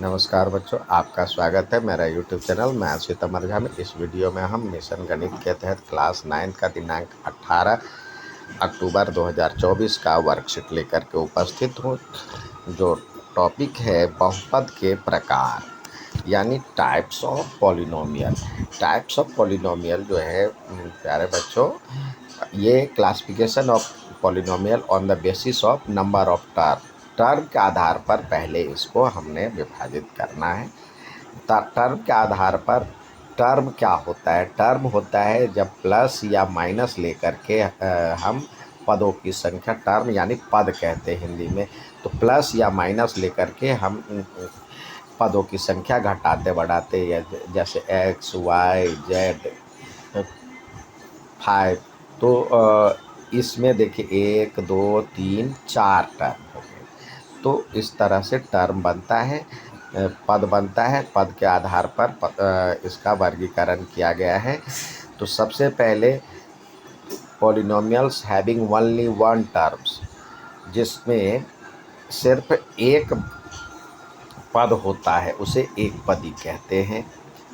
नमस्कार बच्चों, आपका स्वागत है मेरा यूट्यूब चैनल में आशिता मरझा में। इस वीडियो में हम मिशन गणित के तहत क्लास 9 का दिनांक 18 अक्टूबर 2024 का वर्कशीट लेकर के उपस्थित हूँ। जो टॉपिक है बहुपद के प्रकार यानी types of polynomial. Types of polynomial जो है प्यारे बच्चों, ये classification of polynomial on the basis of number of term के आधार पर पहले इसको हमने विभाजित करना है। टर्म के आधार पर टर्म क्या होता है? टर्म होता है जब प्लस या माइनस लेकर के हम पदों की संख्या, टर्म यानी पद कहते हैं हिंदी में, तो प्लस या माइनस लेकर के हम पदों की संख्या घटाते बढ़ाते, जैसे एक्स वाई जेड 5। तो इसमें देखिए 1 2 3 4 टर्म हो गए। तो इस तरह से टर्म बनता है, पद बनता है। पद के आधार पर इसका वर्गीकरण किया गया है। तो सबसे पहले polynomials having only one terms, जिसमें सिर्फ एक पद होता है, उसे एक पदी कहते हैं।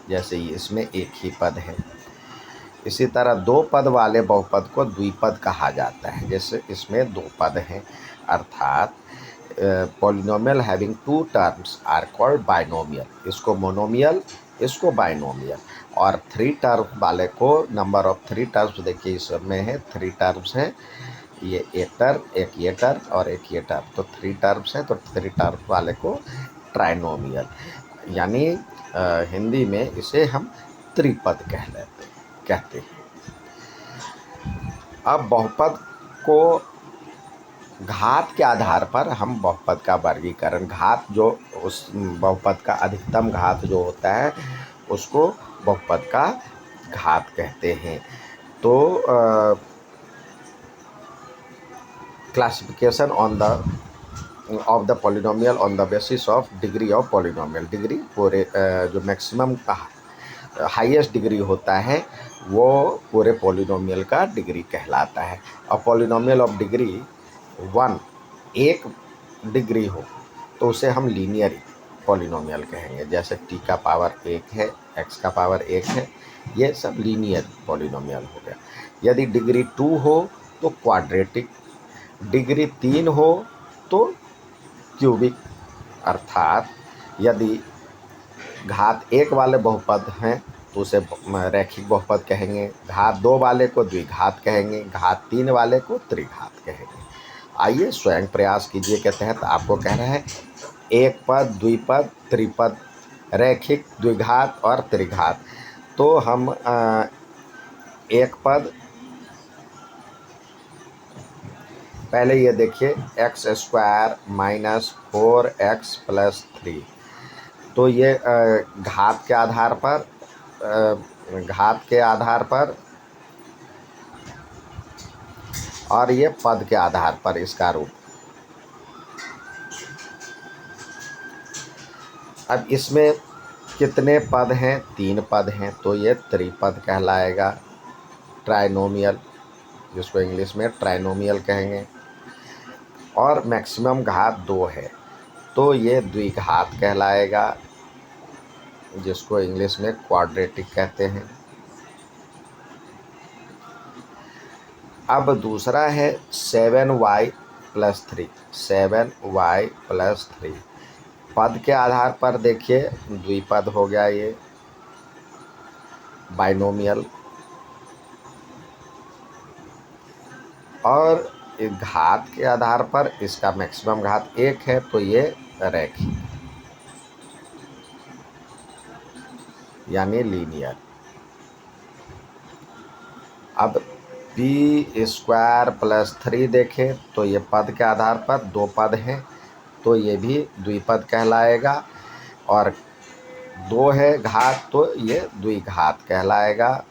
जैसे इसमें एक ही पद है। इसी तरह दो पद वाले बहुपद को द्विपद कहा जाता है। जैसे इसमें दो पद हैं, अर्थात polynomial having two terms are called binomial. इसको मोनोमियल, इसको बाइनोमियल। और थ्री टर्म वाले को, नंबर ऑफ थ्री टर्म्स देखिए इसमें है, थ्री टर्म्स है। ये एक टर्म, एक ये टर्म और एक ये टर्म, तो थ्री टर्म्स है। तो थ्री टर्म वाले को ट्राइनोमियल, यानी हिंदी में इसे हम त्रिपद कहते हैं। अब बहुपद को घात के आधार पर हम बहुपद का वर्गीकरण, घात जो उस बहुपद का अधिकतम घात जो होता है उसको बहुपद का घात कहते हैं। तो classification of the polynomial on the basis of degree of polynomial. Degree पूरे जो मैक्सिमम का हाईएस्ट डिग्री होता है वो पूरे पॉलिनोमियल का डिग्री कहलाता है। और पॉलिनोमियल ऑफ डिग्री 1 एक डिग्री हो तो उसे हम लीनियर पॉलिनोमियल कहेंगे। जैसे टी का पावर 1 है, एक्स का पावर 1 है, ये सब लीनियर पॉलिनोमियल हो गया। यदि डिग्री 2 हो तो क्वाड्रेटिक, डिग्री 3 हो तो क्यूबिक। अर्थात यदि घात 1 वाले बहुपद हैं तो उसे रैखिक बहुपद कहेंगे, घात 2 वाले को द्विघात कहेंगे, घात 3 वाले को त्रिघात कहेंगे। आइए स्वयं प्रयास कीजिए के तहत आपको कह रहे हैं एक पद, द्विपद, त्रिपद, रैखिक, द्विघात और त्रिघात। तो हम एक पद, पहले ये देखिए x square minus 4x plus 3। तो ये घात के आधार पर और ये पद के आधार पर इसका रूप। अब इसमें कितने पद हैं? 3 पद हैं, तो ये त्रिपद कहलाएगा, ट्राइनोमियल, जिसको इंग्लिश में ट्राइनोमियल कहेंगे। और मैक्सिमम घात 2 है तो ये द्विघात कहलाएगा, जिसको इंग्लिश में क्वाड्रेटिक कहते हैं। अब दूसरा है 7y प्लस 3, 7y प्लस 3। पद के आधार पर देखिए द्विपद हो गया, ये बाइनोमियल। और घात के आधार पर इसका मैक्सिमम घात 1 है तो ये रैखिक यानी लीनियर। अब पी स्क्वायर प्लस 3 देखें तो ये पद के आधार पर 2 पद हैं तो ये भी द्विपद कहलाएगा। और 2 है घात तो ये द्विघात कहलाएगा,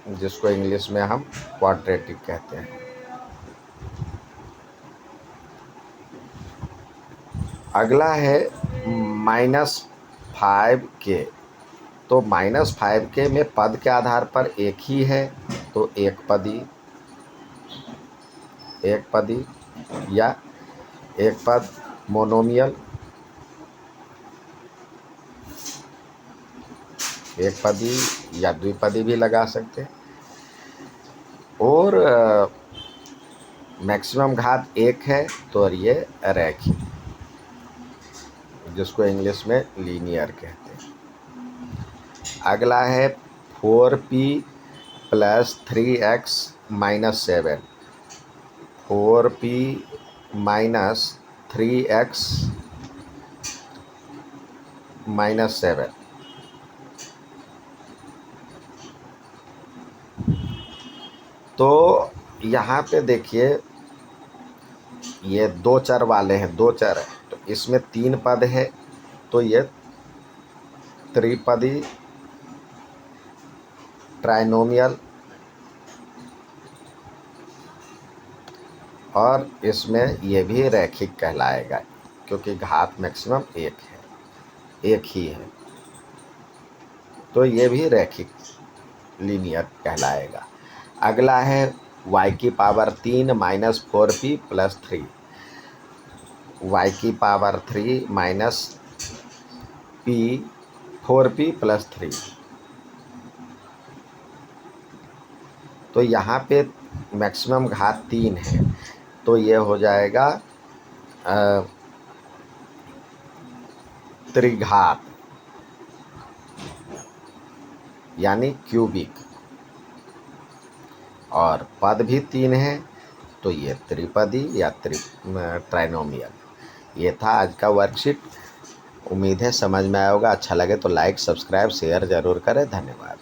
जिसको इंग्लिश में हम क्वाड्रेटिक कहते हैं। अगला है -5k। तो -5k में पद के आधार पर एक ही है तो एक पदी या एक पद मोनोमियल। एक पदी या द्विपदी भी लगा सकते हैं। और मैक्सिमम घात 1 है तो ये रैखिक, जिसको इंग्लिश में लीनियर कहते हैं। अगला है 4p plus 3x minus 7। 4p minus 3x minus 7। तो यहाँ पे देखिए, ये 2 चर वाले हैं, 2 चर है, तो इसमें 3 पद है, तो ये त्रिपदी ट्राइनोमियल, और इसमें ये भी रैखिक कहलाएगा, क्योंकि घात मैक्सिमम 1 है, 1 ही है, तो ये भी रैखिक लीनियर कहलाएगा। अगला है y की power 3 minus 4p plus 3। y की power 3 minus p 4p plus 3। तो यहाँ पे मैक्सिमम घात 3 है, तो ये हो जाएगा त्रिघात, यानी क्यूबिक, और पद भी 3 है, तो ये त्रिपदी या ट्राइनोमियल। ये था आज का वर्कशीट। उम्मीद है समझ में आया होगा। अच्छा लगे तो लाइक, सब्सक्राइब, शेयर ज़रूर करें। धन्यवाद।